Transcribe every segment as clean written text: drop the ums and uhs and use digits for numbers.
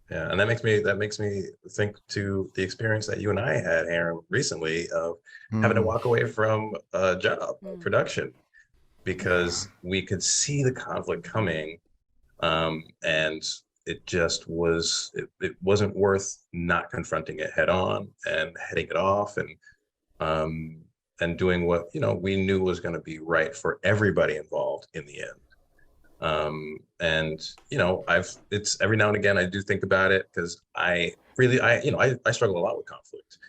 Yeah, and that makes me think to the experience that you and I had, Harim, recently of having to Mm, walk away from a job, a Mm. production, yeah. because we could see the conflict coming, and it wasn't worth not confronting it head on and heading it off, um, and doing what we knew was going to be right for everybody involved in the end. And I've it's every now and again I do think about it because I struggle a lot with conflict.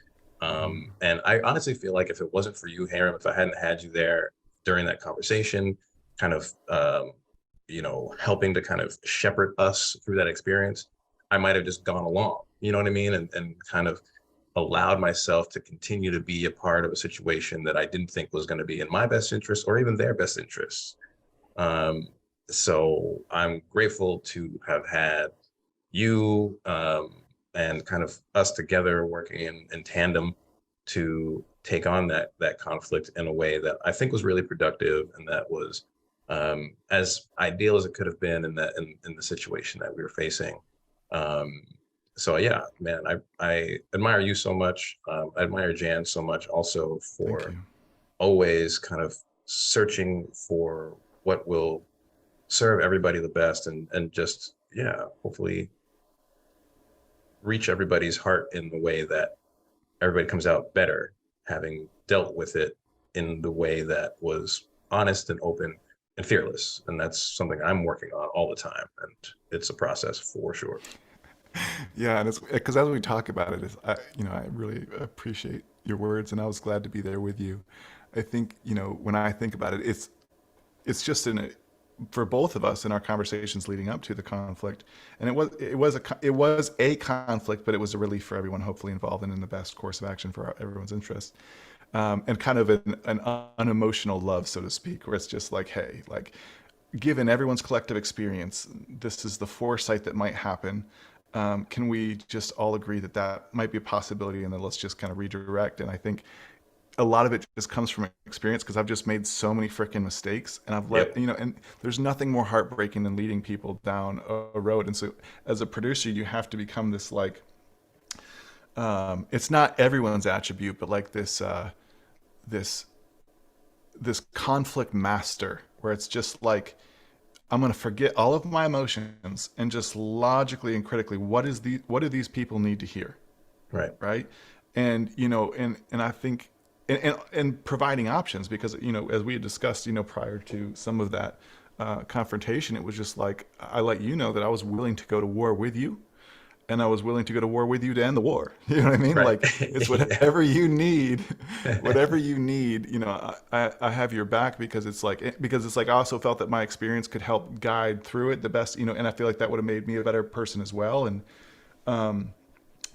Mm, And I honestly feel like if it wasn't for you, Harem, if I hadn't had you there during that conversation, kind of helping to kind of shepherd us through that experience, I might have just gone along, you know what I mean? And kind of allowed myself to continue to be a part of a situation that I didn't think was going to be in my best interest or even their best interests. Um, so I'm grateful to have had you, and kind of us together working in tandem to take on that conflict in a way that I think was really productive and that was, as ideal as it could have been in the situation that we were facing. Um, so yeah, man, I admire you so much. I admire Jan so much also thank for you. always kind of searching for what will serve everybody the best, and just yeah, hopefully reach everybody's heart in the way that everybody comes out better, having dealt with it in the way that was honest and open and fearless. And that's something I'm working on all the time, and it's a process for sure. Yeah, and it's because as we talk about it, I really appreciate your words, and I was glad to be there with you. I think, when I think about it, it's just for both of us in our conversations leading up to the conflict, and it was a conflict, but it was a relief for everyone, hopefully involved, and in the best course of action for everyone's interest, and kind of an unemotional love, so to speak, where it's just like, hey, like, given everyone's collective experience, this is the foresight that might happen. Can we just all agree that that might be a possibility, and then let's just kind of redirect? And I think a lot of it just comes from experience because I've just made so many freaking mistakes, and I've let Yep. you know. And there's nothing more heartbreaking than leading people down a road. And so, as a producer, you have to become this like, it's not everyone's attribute, but like this this conflict master, where it's just like, I'm going to forget all of my emotions and just logically and critically, what do these people need to hear, Right. right? And and I think, and providing options, because as we had discussed, prior to some of that confrontation, it was just like, I let you know that I was willing to go to war with you, and I was willing to go to war with you to end the war. You know what I mean? Right. Like, it's Yeah. whatever you need, whatever you need. I have your back, because it's like I also felt that my experience could help guide through it the best. And I feel like that would have made me a better person as well. And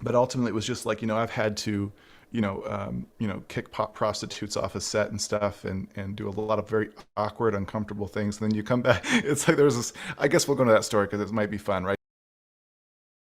but ultimately, it was just like, I've had to, kick pop prostitutes off a set and stuff, and do a lot of very awkward, uncomfortable things. And then you come back. It's like there's this. I guess we'll go into that story because it might be fun, right?